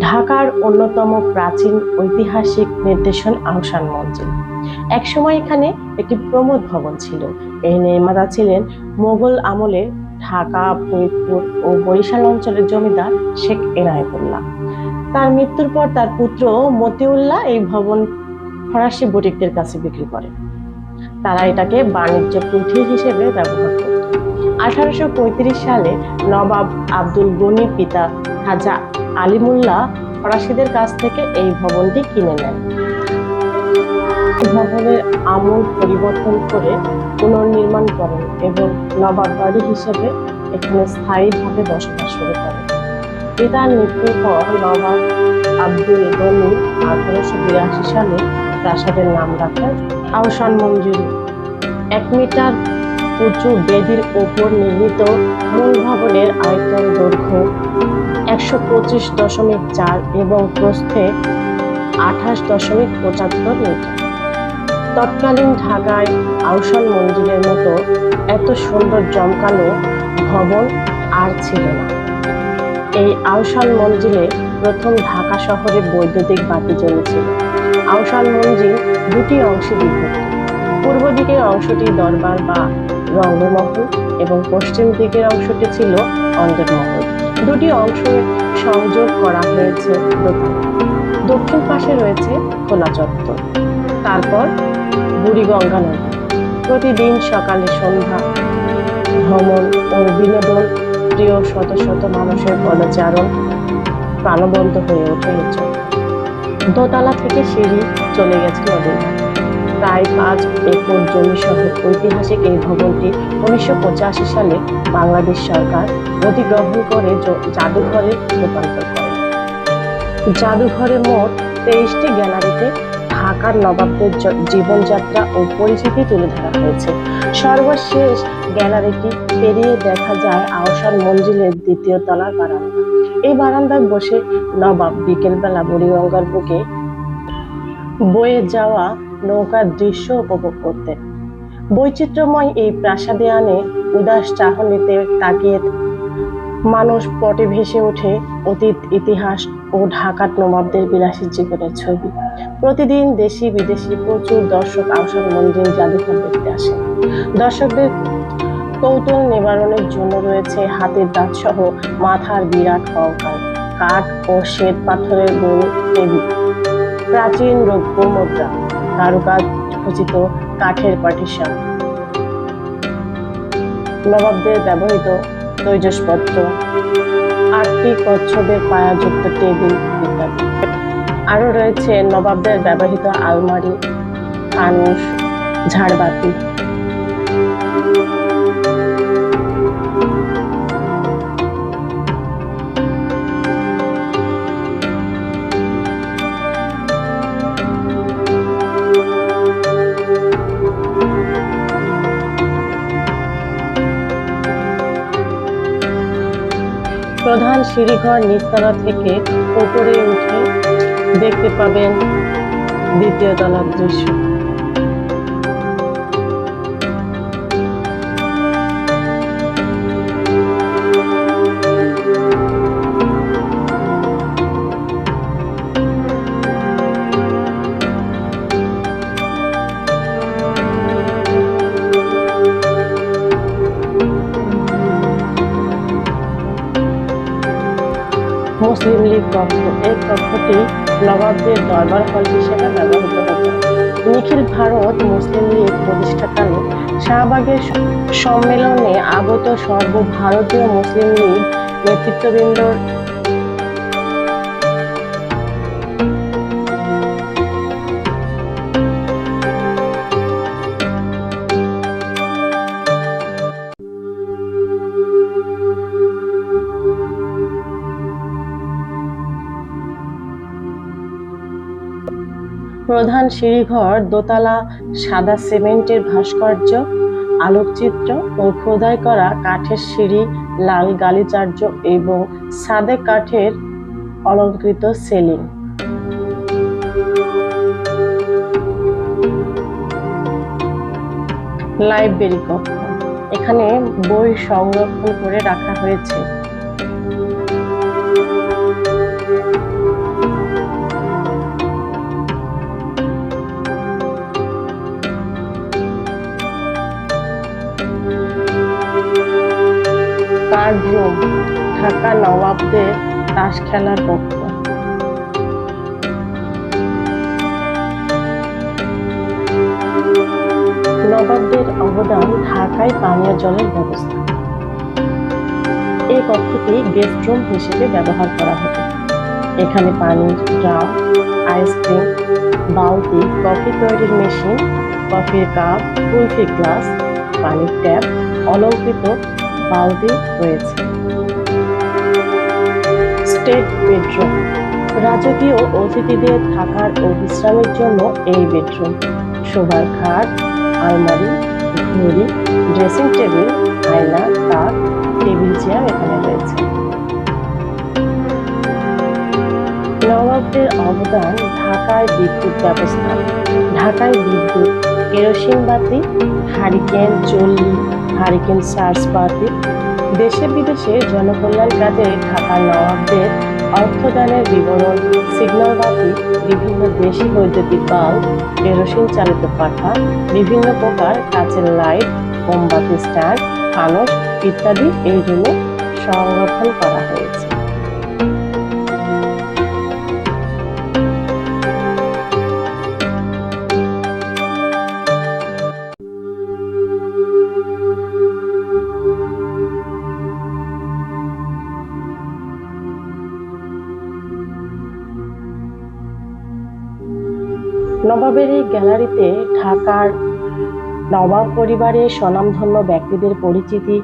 ঢাকার অন্যতম প্রাচীন ঐতিহাসিক নিদর্শন আহসান মঞ্জিল। একসময় এখানে একটি প্রমোদ ভবন ছিল। এর নির্মাতা ছিলেন মোগল আমলে ঢাকা, ফরিদপুর ও বরিশাল অঞ্চলের জমিদার শেখ এনায়েতুল্লাহ। তার মৃত্যুর পর তার পুত্র মতিউল্লাহ এই ভবন ফরাসি বুটিকদের কাছে বিক্রি করে। তারা এটাকে বাণিজ্য কুঠি হিসেবে ব্যবহার করত। 1835 সালে নবাব আব্দুল গনির পিতা খাজা আলিমুল্লাহ ফরাসিদের কাছ থেকে এই ভবনটি কিনে নেন। ভবনের আমূল পরিবর্তন করে পুনর্নির্মাণ করেন এবং নবাব বাড়ি হিসেবে এখানে স্থায়ীভাবে বসবাস শুরু করেন। পিতার মৃত্যুর পর নবাব আব্দুল গনি 1882 সালে প্রাসাদের নাম রাখেন আহসান মঞ্জিল। 1 মিটার উঁচু বেদির ওপর নির্মিত মূল ভবনের আয়তন দৈর্ঘ্য 125.4 এবং প্রস্থে 28.75 মিটার। তৎকালীন ঢাকায় আহসান মঞ্জিলের মতো এত সুন্দর জমকালো ভবন আর ছিল না। এই আহসান মঞ্জিলে প্রথম ঢাকা শহরে বৈদ্যুতিক বাতি জ্বলেছিল। আহসান মঞ্জিল দুটি অংশে বিভক্ত। পূর্ব দিকের অংশটি দরবার বা রঙ্গমহল এবং পশ্চিম দিকের অংশটি ছিল অন্দরমহল। দুটি অংশ সংযোগ করা হয়েছে দোতলা। দক্ষিণ পাশে রয়েছে খোলা চত্বর। তারপর বুড়িগঙ্গা নদী। প্রতিদিন সকালে সন্ধ্যা ভ্রমণ ও বিনোদন প্রিয় শত শত মানুষের পদচারণ প্রাণবন্ত হয়ে ওঠে এই চত্বর। দোতলা থেকে সিঁড়ি চলে গেছে নদীর ঘাটে। প্রায় 5 একর জমি সহ ঐতিহাসিক এই ভবনটি 1985 সালে বাংলাদেশ সরকার অধিগ্রহণ করে জাদুঘরে রূপান্তর করে। জাদুঘরে মোট 23টি গ্যালারিতে ঢাকার নবাবদের জীবনযাত্রা ও পরিচিতি তুলে ধরা হয়েছে। সর্বশেষ গ্যালারিটি পেরিয়ে দেখা যায় আহসান মঞ্জিলের 2য় তলার বারান্দা। এই বারান্দায় বসে নবাব বিকেলবেলা বুড়িগঙ্গার বুকে বয়ে যাওয়া নৌকার দৃশ্য উপভোগ করতেন। বৈচিত্র্যময় এই প্রাসাদে আনে উদাস চাহনিতে তাকিয়ে মানুষ পটে ভেসে ওঠে অতীত, ইতিহাস ও ঢাকার নবাবদের বিলাসী জীবনের ছবি। প্রতিদিন দেশি বিদেশি প্রচুর দর্শক আহসান মঞ্জিল জাদুঘর দেখতে আসেন। দর্শকদের কৌতূহল নিবারণের জন্য রয়েছে হাতির দাঁত সহ মাথার বিরাট কঙ্কাল, কাঠ ও শ্বেত পাথরের গোল টেবিল, প্রাচীন রৌপ্য মুদ্রা, কারুকাজ খচিত কাঠের পার্টিশন, নবাবদের ব্যবহৃত তৈজসপত্র, 8টি কচ্ছপের পায়াযুক্ত টেবিল ইত্যাদি। আরও রয়েছে নবাবদের ব্যবহৃত আলমারি, ফানুস, ঝাড়বাতি। প্রধান সিঁড়িঘর নিচতলা থেকে উপরে উঠে দেখতে পাবেন 2য় তলার দৃশ্য। মুসলিম লীগ কক্ষ। এই কক্ষটি নবাবদের দরবার হল হিসেবে ব্যবহৃত হতো। নিখিল ভারত মুসলিম লীগ প্রতিষ্ঠাকালে শাহবাগের সম্মেলনে আগত সর্বভারতীয় মুসলিম লীগ নেতৃত্ববৃন্দর প্রধান সিঁড়িঘর দোতলা, সাদা সিমেন্টের ভাস্কর্য, আলোকচিত্র ও খোদাই করা কাঠের সিঁড়ি, লাল গালিচার্য এবং সাদে কাঠের অলঙ্কৃত সিলিং। লাইব্রেরি কক্ষ। এখানে বই সংরক্ষণ করে রাখা হয়েছে। ঢাকা নবাবদের তাস খেলার কক্ষ। নবাবদের অবদান ঢাকায় পানীয় জলের ব্যবস্থা। এই কক্ষটি গেস্ট রুম হিসেবে ব্যবহার করা হতো। এখানে পানির ড্রাম, আইসক্রিম, বালতি, কফি তৈরির মেশিন, কফির কাপ, কুলফি গ্লাস, পানির ট্যাপ, অলংকৃত বালতি রয়েছে। স্টেট বেডরুম, রাজকীয় অতিথিদের থাকার ও বিশ্রামের জন্য এই বেডরুম। শোবার খাট, আলমারি, ঘড়ি, ড্রেসিং টেবিল, আয়না, তাক, টেবিল চেয়ার এখানে রয়েছে। নবাবদের অবদান ঢাকায় বিদ্যুৎ ব্যবস্থা। ঢাকায় বিদ্যুৎ, কেরোসিন বাতি, হারিকেন চল্লি, হারিকেন চার্জ বাতি। দেশে বিদেশে জনকল্যাণ কাজে ঢাকার নবাবদের অর্থদানের বিবরণ, সিগন্যাল বাতি, বিভিন্ন দেশি বৈদ্যুতিক বাল্ব, কেরোসিন চালিত পাখা, বিভিন্ন প্রকার কাচের লাইট, মোমবাতি স্ট্যান্ড, ফানস ইত্যাদি এই রুমে সংরক্ষণ করা হয়েছে। নবাবের এই গ্যালারিতে ঢাকার নবাব পরিবারের স্বনামধন্য ব্যক্তিদের পরিচিতি